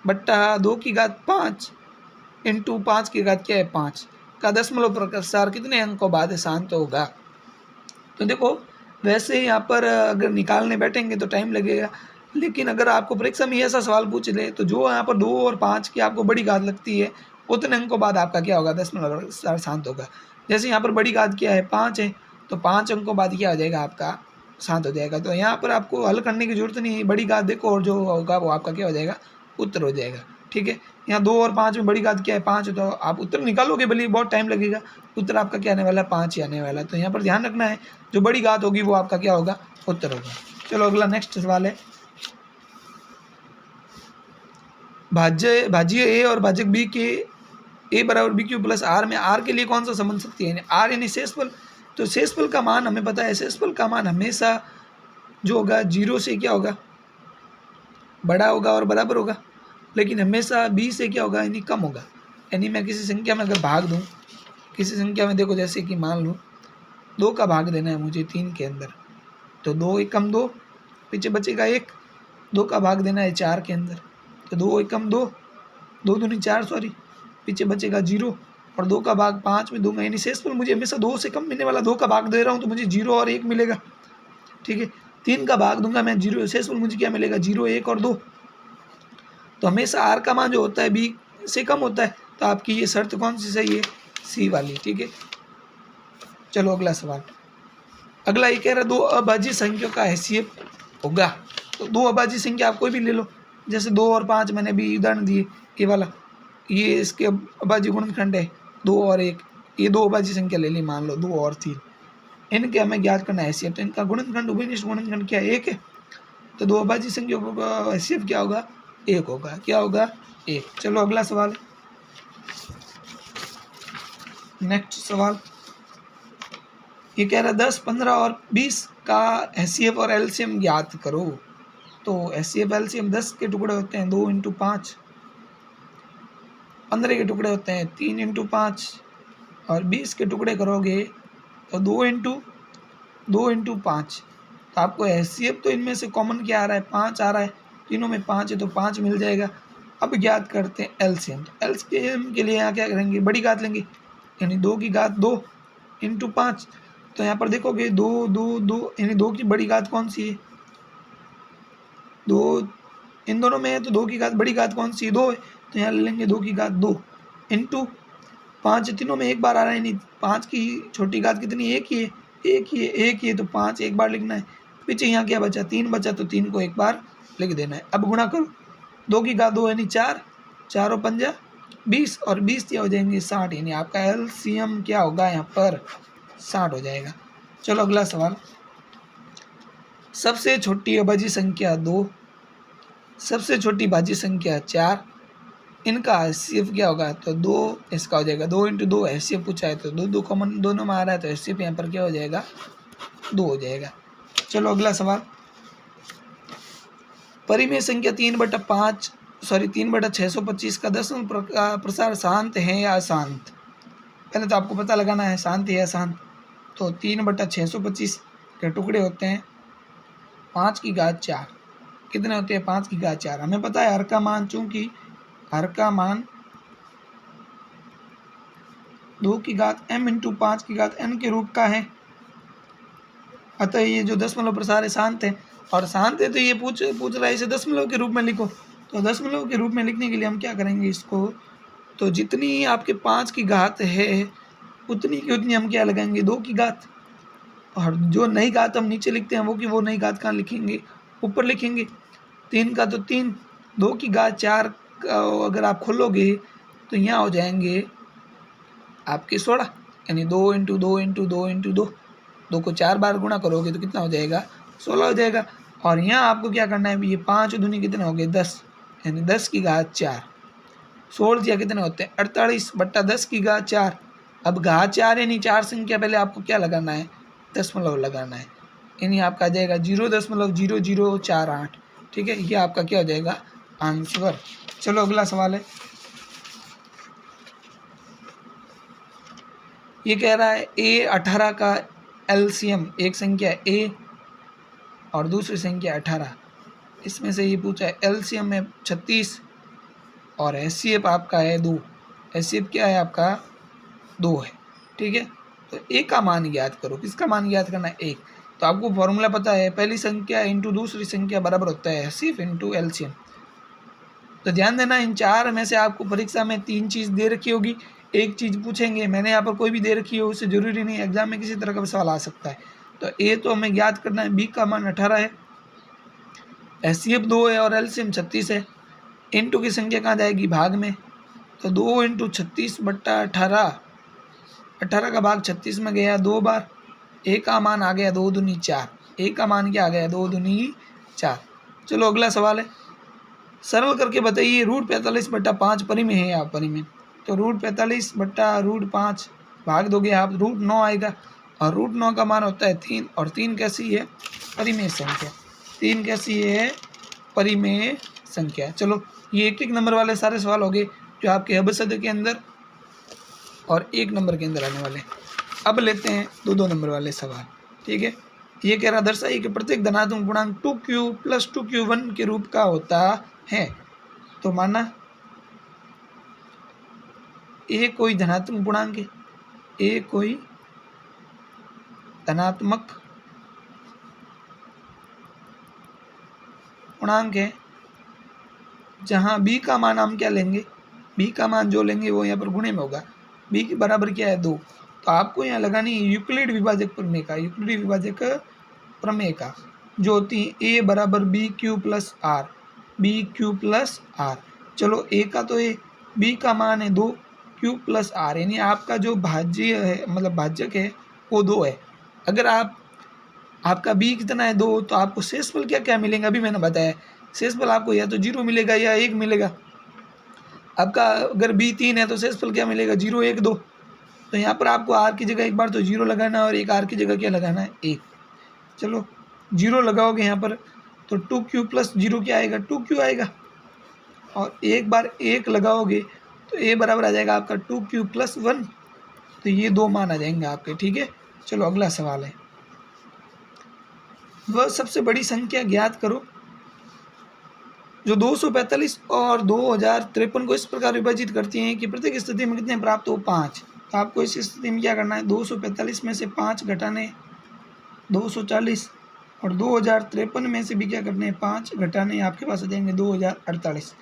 बट्टा 2 की घात 5 इंटू 5 की घात क्या है? 5 का दशमलव प्रसार कितने अंकों बाद शांत होगा? तो देखो वैसे यहाँ पर अगर निकालने बैठेंगे तो टाइम लगेगा, लेकिन अगर आपको परीक्षा में ऐसा सवाल पूछ ले तो जो यहाँ पर 2 और 5 की आपको बड़ी घात लगती है उतने अंकों बाद आपका क्या होगा? दशमलव प्रसार शांत होगा। जैसे यहाँ पर बड़ी घात क्या है? 5 है, तो 5 अंकों बाद क्या हो जाएगा? आपका शांत हो जाएगा। तो यहाँ पर आपको हल करने की जरूरत नहीं है, बड़ी घात देखो और जो होगा वो आपका क्या हो जाएगा? उत्तर हो जाएगा। ठीक है, यहाँ 2 और 5 में बड़ी घात क्या है? 5, तो आप उत्तर निकालोगे भले बहुत टाइम लगेगा, उत्तर आपका क्या आने वाला है? 5 ही आने वाला है। तो यहाँ पर ध्यान रखना है, जो बड़ी घात होगी वो आपका क्या होगा? उत्तर होगा। चलो अगला नेक्स्ट सवाल है, भाज्य ए और भाजक बी के ए बराबर बी क्यू प्लस आर में आर के लिए कौन सा संबंध सत्य है? आर यानी शेषफल। तो शेषफल का मान हमें पता है, शेषफल का मान हमेशा जो होगा 0 से क्या होगा? बड़ा होगा और बराबर होगा, लेकिन हमेशा बी से क्या होगा? यानी कम होगा। यानी मैं किसी संख्या में अगर भाग दूं, किसी संख्या में देखो जैसे कि मान लूँ 2 का भाग देना है मुझे 3 के अंदर, तो 2 एकम 2, पीछे बचेगा 1। 2 का भाग देना है 4 के अंदर, तो 2 एकम 2, 2 दूनी 4 सॉरी, पीछे बचेगा 0, और 2 का भाग 5 में दूंगा। यानी शेषफल मुझे हमेशा 2 से कम मिलने वाला। 2 का भाग दे रहा हूँ तो मुझे 0 और 1 मिलेगा। ठीक है, 3 का भाग दूंगा मैं 0, शेषफल मुझे क्या मिलेगा? 0, 1 और 2। तो हमेशा आर का मान जो होता है बी से कम होता है। तो आपकी ये शर्त कौन सी सही है? सी वाली। ठीक है, चलो अगला सवाल। अगला ये कह रहा है 2 अभाज्य संख्या का हैसियत होगा। तो 2 अभाज्य संख्या आप कोई भी ले लो, जैसे 2 और 5 मैंने भी उदाहरण दिए, ये वाला, ये इसके अभाज्य गुणनखंड है 2 और 1। ये 2 अभाज्य संख्या ले ली, मान लो 2 और 3, इनके हमें ज्ञात करना है हैसियत। तो इनका गुणनखंड उभयनिष्ठ गुणनखंड क्या है? 1 है। तो 2 अभाज्य संख्या का हैसियत क्या होगा? 1 होगा। क्या होगा? 1। चलो अगला सवाल, नेक्स्ट सवाल ये कह रहा है 10, 15 और 20 का एचसीएफ और एलसीएम ज्ञात करो। तो एचसीएफ एलसीएम 10 के टुकड़े होते हैं 2 × 5, 15 के टुकड़े होते हैं 3 × 5 और 20 के टुकड़े करोगे तो 2 × 5। तो आपको एचसीएफ तो इनमें से कॉमन क्या आ रहा है? 5 आ रहा है, तीनों में 5 है तो 5 मिल जाएगा। अब ज्ञात करते हैं एलसीएम। तो एलसीएम के लिए यहाँ क्या करेंगे? बड़ी घात लेंगे, यानी 2 की घात 2 × 5। तो यहाँ पर देखोगे 2 2 2 यानी 2 की बड़ी घात कौन सी है? 2 इन दोनों में है तो 2 की घात बड़ी घात कौन सी है? 2 है। तो यहाँ ले लेंगे 2 की घात 2 × 5। तीनों में एक बार आ रहा है, यानी 5 की छोटी घात कितनी? 1 ही है, 1 ही है, 1 ही है तो 5 एक बार लिखना है। पीछे यहाँ क्या बचा? 3 बचा तो 3 को एक बार लिख देना है। अब गुणा करो, 2 की घात 2 यानी 4, 4 और 5 20 और 20 क्या हो जाएंगे? 60। यानी आपका एलसीएम क्या होगा? यहाँ पर 60 हो जाएगा। चलो अगला सवाल, सबसे छोटी अभाज्य संख्या 2, सबसे छोटी भाज्य संख्या 4, इनका एचसीएफ क्या होगा? तो 2 इसका हो जाएगा 2 × 2। एचसीएफ पूछा है तो 2 कॉमन दोनों में आ रहा है तो एचसीएफ यहाँ पर क्या हो जाएगा? 2 हो जाएगा। चलो अगला सवाल, परिमेय संख्या 3/625 का दशमलव प्रसार शांत है या अशांत? पहले तो आपको पता लगाना है शांत है या अशांत। तो 3/625 के टुकड़े होते हैं 5 की घात 4। कितने होते हैं? 5 की घात 4। हमें पता है हर का मान, चूंकि हर का मान 2 की घात m × 5 की घात n के रूप का है, अतः ये जो दशमलव प्रसार है शांत है। और शांत है तो ये पूछ रहा है इसे दशमलव के रूप में लिखो। तो दशमलव के रूप में लिखने के लिए हम क्या करेंगे इसको? तो जितनी आपके 5 की घात है उतनी की उतनी हम क्या लगाएंगे? 2 की घात। और जो नई घात हम नीचे लिखते हैं वो नई घात कहाँ लिखेंगे? ऊपर लिखेंगे। 3 का तो 3, 2 की घात 4 अगर आप खोलोगे तो यहाँ हो जाएंगे आपके 16, यानी 2 × 2 × 2 × 2। 2 को 4 बार गुणा करोगे तो कितना हो जाएगा? 16 हो जाएगा। और यहाँ आपको क्या करना है? ये 5 दूनी कितने हो गए? 10, यानी 10 की घात 4। 16 या कितने होते हैं? 48/10 की घात 4। अब घात 4 यानी 4 संख्या पहले आपको क्या लगाना है? दशमलव लगाना है, यानी आपका आ जाएगा 0.0048। ठीक है, ये आपका क्या हो जाएगा? आंसर। चलो अगला सवाल है, ये कह रहा है A18 का एलसीएम, एक संख्या A और दूसरी संख्या 18, इसमें से ये पूछा है एलसीएम है 36 और एचसीएफ आपका है 2। एचसीएफ क्या है आपका? 2 है। ठीक है, तो A का मान ज्ञात करो। किसका मान ज्ञात करना है? 1। तो आपको फॉर्मूला पता है, पहली संख्या इंटू दूसरी संख्या बराबर होता है एचसीएफ इंटू एलसीएम। तो ध्यान देना, इन 4 में से आपको परीक्षा में 3 चीज़ दे रखी होगी, एक चीज़ पूछेंगे। मैंने यहाँ पर कोई भी दे रखी हो उससे ज़रूरी नहीं, एग्जाम में किसी तरह का सवाल आ सकता है। तो A तो हमें ज्ञात करना है, B का मान 18 है, एचसीएफ 2 है और एलसीएम 36 है। इंटू की संख्या कहाँ जाएगी? भाग में। तो 2 × 36/18, 18 का भाग 36 में गया 2 बार। A का मान आ गया 2 दूनी 4। A का मान क्या आ गया? 2 दूनी 4। चलो अगला सवाल है, सरल करके बताइए √45/5 परिमेय है या अपरिमेय? तो √45/5 भाग दोगे आप, √9 आएगा और √9 का मान होता है 3। और 3 कैसी है? परिमेय संख्या। 3 कैसी है? परिमेय संख्या। चलो ये 1-1 नंबर वाले सारे सवाल हो गए जो आपके अबसद के अंदर और 1 नंबर के अंदर आने वाले। अब लेते हैं 2-2 नंबर वाले सवाल। ठीक है, ये कह रहा दर्शाइए कि प्रत्येक धनात्मक गुणांक 2q + 2q1 के रूप का होता है। तो माना A कोई धनात्मक गुणांक है, A कोई धनात्मक गुणांक है, जहाँ B का मान हम क्या लेंगे? B का मान जो लेंगे वो यहाँ पर गुणे में होगा। B के बराबर क्या है? 2। तो आपको यहाँ लगानी है यूक्लिड विभाजक प्रमेय का, यूक्लिड विभाजक प्रमेय का, जो होती है A = BQ + R, BQ + R। चलो A का तो A, B का मान है 2, Q + R, यानी आपका जो भाज्य है, मतलब भाजक है वो 2 है। अगर आपका B कितना है? 2, तो आपको शेषफल क्या क्या मिलेंगे? अभी मैंने बताया शेषफल आपको या तो 0 मिलेगा या 1 मिलेगा। आपका अगर बी 3 है तो शेषफल क्या मिलेगा, 0 1 2। तो यहाँ पर आपको आर की जगह एक बार तो 0 लगाना है और एक आर की जगह क्या लगाना है, 1। चलो 0 लगाओगे यहाँ पर तो 2q + 0 क्या आएगा, 2q आएगा। और एक बार 1 लगाओगे तो a बराबर आ जाएगा आपका 2q + 1। तो ये 2 मान आ जाएंगे आपके, ठीक है। चलो अगला सवाल है, वह सबसे बड़ी संख्या ज्ञात करो जो 245 और 2053 को इस प्रकार विभाजित करती हैं कि प्रत्येक स्थिति में कितने प्राप्त हो, 5। तो आपको इस स्थिति में क्या करना है, 245 में से 5 घटाने 240 और 2053 में से भी क्या करने हैं, 5 घटाने आपके पास आ जाएंगे 2048।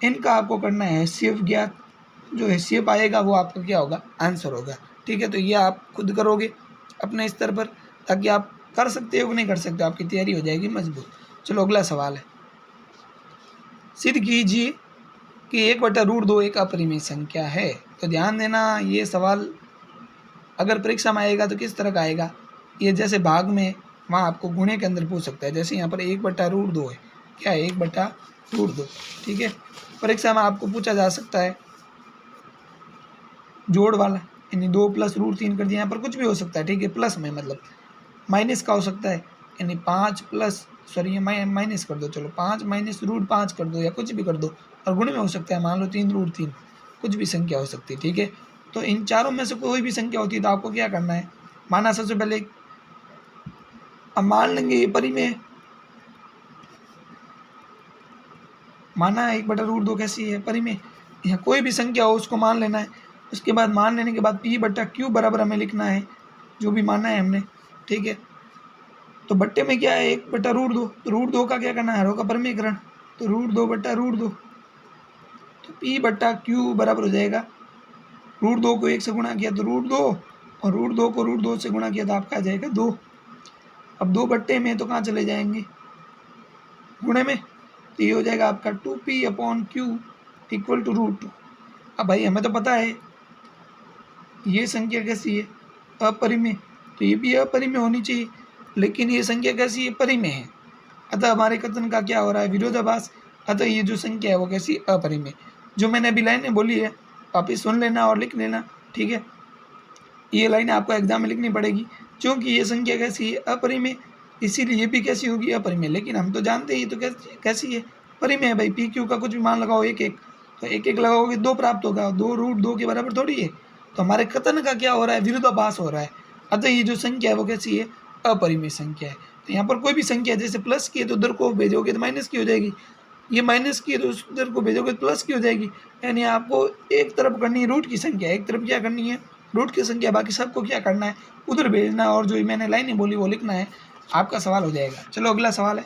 इनका आपको करना है HCF ज्ञात। जो HCF आएगा वो आपका क्या होगा, आंसर होगा, ठीक है। तो ये आप खुद करोगे अपने स्तर पर, ताकि आप कर सकते हो कि नहीं कर सकते, आपकी तैयारी हो जाएगी मजबूत। चलो अगला सवाल है, सिद्ध कीजिए कि 1/√2 एक अपरिमेय संख्या है। तो ध्यान देना, ये सवाल अगर परीक्षा में आएगा तो किस तरह का आएगा, ये जैसे भाग में वहाँ आपको गुणे के अंदर पूछ सकता है। जैसे यहाँ पर 1/√2 है, क्या है 1/√2, ठीक है। परीक्षा में आपको पूछा जा सकता है जोड़ वाला, यानी 2 + √3 कर दिया, यहाँ पर कुछ भी हो सकता है, ठीक है। प्लस में मतलब माइनस का हो सकता है, यानी 5 प्लस ये माइनस कर दो, चलो 5 - √5 कर दो या कुछ भी कर दो। और गुणे में हो सकता है, मान लो 3√3, कुछ भी संख्या हो सकती है, ठीक है। तो इन चारों में से कोई भी संख्या होती है तो आपको क्या करना है, माना सबसे पहले, अब मान लेंगे ये परिमेय है, माना 1/√2 कैसी है, परिमेय। यहाँ कोई भी संख्या हो उसको मान लेना है। उसके बाद मान लेने के बाद P/Q बराबर हमें लिखना है, जो भी माना है हमने, ठीक है। तो बट्टे में क्या है, 1/√2, तो √2 का क्या करना है, हरों का परिमेयकरण, तो √2/√2। तो P/Q बराबर हो जाएगा, √2 को 1 से गुणा किया तो √2, और √2 को √2 से गुणा किया तो आपका आ जाएगा 2। अब 2 बट्टे में तो कहाँ चले जाएंगे, गुणे में, तो ये हो जाएगा आपका 2P/Q = √2। अब भाई हमें तो पता है ये संख्या कैसी है, अपरिमेय, तो ये भी अपरिमेय होनी चाहिए, लेकिन ये संख्या कैसी है, परिमेय है। अतः हमारे कथन का क्या हो रहा है, विरोधाभास। अतः ये जो संख्या है वो कैसी, अपरिमेय। जो मैंने अभी लाइनें बोली है वापिस सुन लेना और लिख लेना, ठीक है। ये लाइनें आपको एग्जाम में लिखनी पड़ेगी, क्योंकि ये संख्या कैसी है, अपरिमेय, इसीलिए ये भी कैसी होगी, अपरिमेय। लेकिन हम तो जानते हैं ये तो कैसी है, परिमेय है भाई। PQ का कुछ भी मान लगाओ 1 1, तो 1 1 लगाओगे 2 प्राप्त होगा, 2 √2 के बराबर थोड़ी है। तो हमारे कथन का क्या हो रहा है, विरोधाभास हो रहा है। अतः ये जो संख्या है वो कैसी है, अपरिमेय संख्या है। तो यहाँ पर कोई भी संख्या जैसे प्लस की है तो उधर को भेजोगे तो माइनस की हो जाएगी, ये माइनस की है तो उधर को भेजोगे तो प्लस की हो जाएगी। यानी आपको एक तरफ करनी है रूट की संख्या, एक तरफ क्या करनी है, रूट की संख्या, बाकी सबको क्या करना है, उधर भेजना है, और जो मैंने लाइनें बोली वो लिखना है, आपका सवाल हो जाएगा। चलो अगला सवाल है,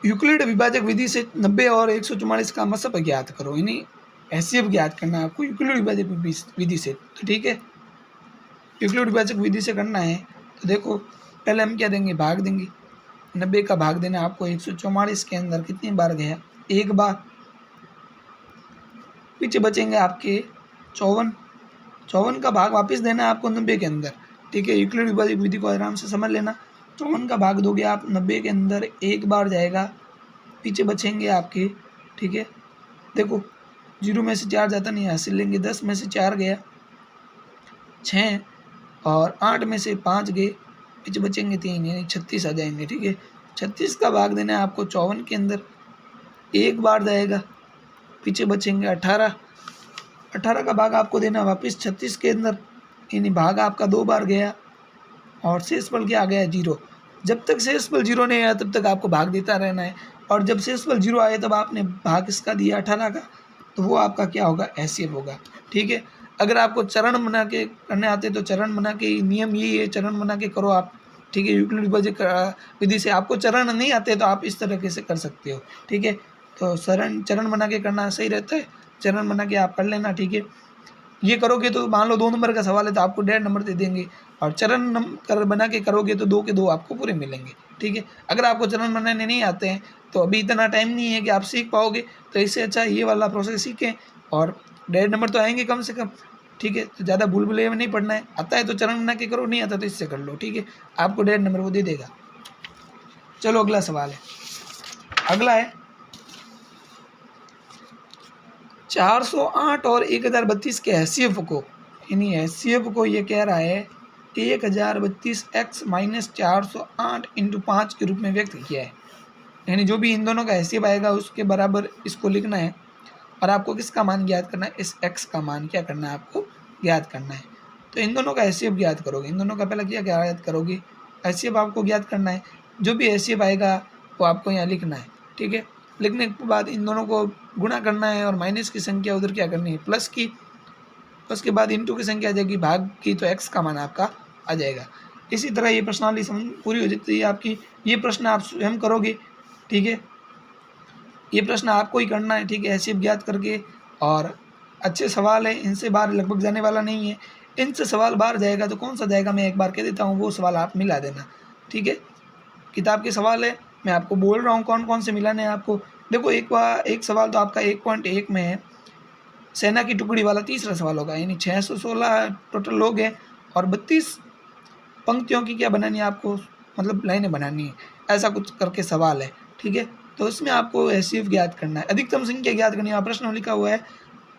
यूक्लिड विभाजक विधि से 90 और 144 का मसब ज्ञात करो। यानी HCF ज्ञात करना है आपको यूक्लिड विभाजक विधि से, तो ठीक है। यूक्लिड विभाजक विधि से करना है तो देखो, पहले हम क्या देंगे, भाग देंगे। 90 का भाग देना आपको 144 के अंदर कितनी बार गया, 1 बार। पीछे बचेंगे आपके 54 का भाग वापस देना है आपको 90 के अंदर, ठीक है। यूक्लिड विभाजक विधि को आराम से समझ लेना। 54 का भाग दोगे आप 90 के अंदर, 1 बार जाएगा, पीछे बचेंगे आपके, ठीक है। देखो 0 में से 4 जाता नहीं, हासिल लेंगे, 10 में से 4 गया, 6, और 8 में से 5 गए, पीछे बचेंगे 3, यानी 36 आ जाएंगे, ठीक है। 36 का भाग देना है आपको 54 के अंदर, 1 बार जाएगा, पीछे बचेंगे 18 का भाग आपको देना वापस 36 के अंदर, यानी भाग आपका 2 बार गया, और शेषफल क्या आ गया, 0। जब तक शेषफल 0 नहीं आया तब तक आपको भाग देता रहना है, और जब शेषफल 0 आया तब आपने भाग इसका दिया 18 का, तो वो आपका क्या होगा, HCF होगा, ठीक है। अगर आपको चरण बना के करने आते तो चरण बना के, नियम यही है, चरण बना के करो आप, ठीक है। यूक्लिड विभाजक विधि से आपको चरण नहीं आते तो आप इस तरीके से कर सकते हो, ठीक है। तो चरण बना के करना सही रहता है, चरण बना के आप कर लेना, ठीक है। ये करोगे तो मान लो 2 नंबर का सवाल है तो आपको 1.5 नंबर दे देंगे, और चरण बना के करोगे तो 2 के 2 आपको पूरे मिलेंगे, ठीक है। अगर आपको चरण बनाने नहीं आते हैं तो अभी इतना टाइम नहीं है कि आप सीख पाओगे, तो इससे अच्छा ये वाला प्रोसेस सीखें, और 1.5 नंबर तो आएंगे कम से कम। ठीक है। तो ज़्यादा भूल-भुलैया में नहीं पढ़ना है, आता है तो चरण बना के करो, नहीं आता तो इससे कर लो, ठीक है। आपको डायरेक्ट नंबर वो दे देगा। चलो अगला सवाल है, अगला है 408 और 1032 के HCF को, यानी HCF को ये कह रहा है 1032x माइनस 408 इंटू 5 के रूप में व्यक्त किया है। यानी जो भी इन दोनों का HCF आएगा उसके बराबर इसको लिखना है और आपको किसका मान ज्ञात करना है, इस x का मान क्या करना है, आपको ज्ञात करना है। तो इन दोनों का HCF ज्ञात करोगे, इन दोनों का पहले क्या ज्ञात करोगे, HCF आपको ज्ञात करना है। जो भी HCF आएगा वो आपको यहाँ लिखना है, ठीक है। लिखने के बाद इन दोनों को गुणा करना है और माइनस की संख्या उधर क्या करनी है, प्लस की, प्लस के बाद इंटू की संख्या आ जाएगी भाग की, तो x का मान आपका आ जाएगा। इसी तरह ये प्रश्नावली पूरी हो जाती है आपकी। ये प्रश्न आप स्वयं करोगे, ठीक है। ये प्रश्न आपको ही करना है, ठीक है, HCF ज्ञात करके। और अच्छे सवाल है, इनसे बाहर लगभग जाने वाला नहीं है। इनसे सवाल बाहर जाएगा तो कौन सा जाएगा मैं एक बार कह देता हूँ, वो सवाल आप मिला देना, ठीक है। किताब के सवाल है, मैं आपको बोल रहा हूँ कौन कौन से मिलाने हैं आपको। देखो एक सवाल तो आपका 1.1 में है, सेना की टुकड़ी वाला तीसरा सवाल होगा, यानी 616 टोटल लोग हैं और 32 पंक्तियों की क्या बनानी है आपको, मतलब लाइनें बनानी है, ऐसा कुछ करके सवाल है, ठीक है। तो इसमें आपको HCF ज्ञात करना है, अधिकतम संख्या ज्ञात करनी है। प्रश्न लिखा हुआ है,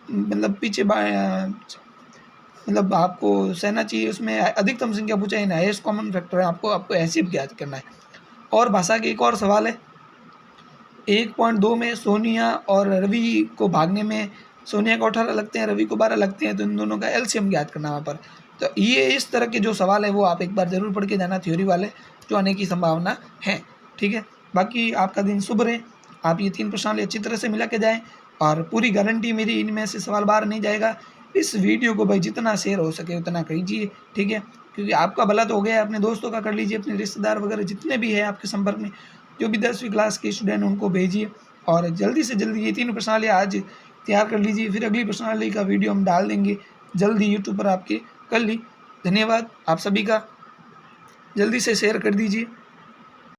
मतलब पीछे मतलब आपको सेना चाहिए, उसमें अधिकतम संख्या पूछा है, हाईएस्ट कॉमन फैक्टर है, आपको HCF ज्ञात करना है। और भाषा के एक और सवाल है 1.2 में सोनिया और रवि को भागने में सोनिया को 18 लगते हैं, रवि को 12 लगते हैं, तो इन दोनों का LCM ज्ञात करना वहाँ पर। तो ये इस तरह के जो सवाल है वो आप एक बार ज़रूर पढ़ के जाना, थ्योरी वाले, जो आने की संभावना है, ठीक है। बाकी आपका दिन शुभ रहे, आप ये 3 प्रश्नावली अच्छी तरह से मिला के जाएँ और पूरी गारंटी मेरी, इनमें से सवाल बाहर नहीं जाएगा। इस वीडियो को भाई जितना शेयर हो सके उतना कीजिए, ठीक है, क्योंकि आपका भला तो हो गया है, अपने दोस्तों का कर लीजिए, अपने रिश्तेदार वगैरह जितने भी हैं आपके संपर्क में, जो भी 10वीं क्लास के स्टूडेंट उनको भेजिए और जल्दी से जल्दी ये 3 प्रश्नावली आज तैयार कर लीजिए। फिर अगली प्रश्नावली का वीडियो हम डाल देंगे जल्दी यूट्यूब पर आपके, कर ली। धन्यवाद आप सभी का, जल्दी से शेयर कर दीजिए।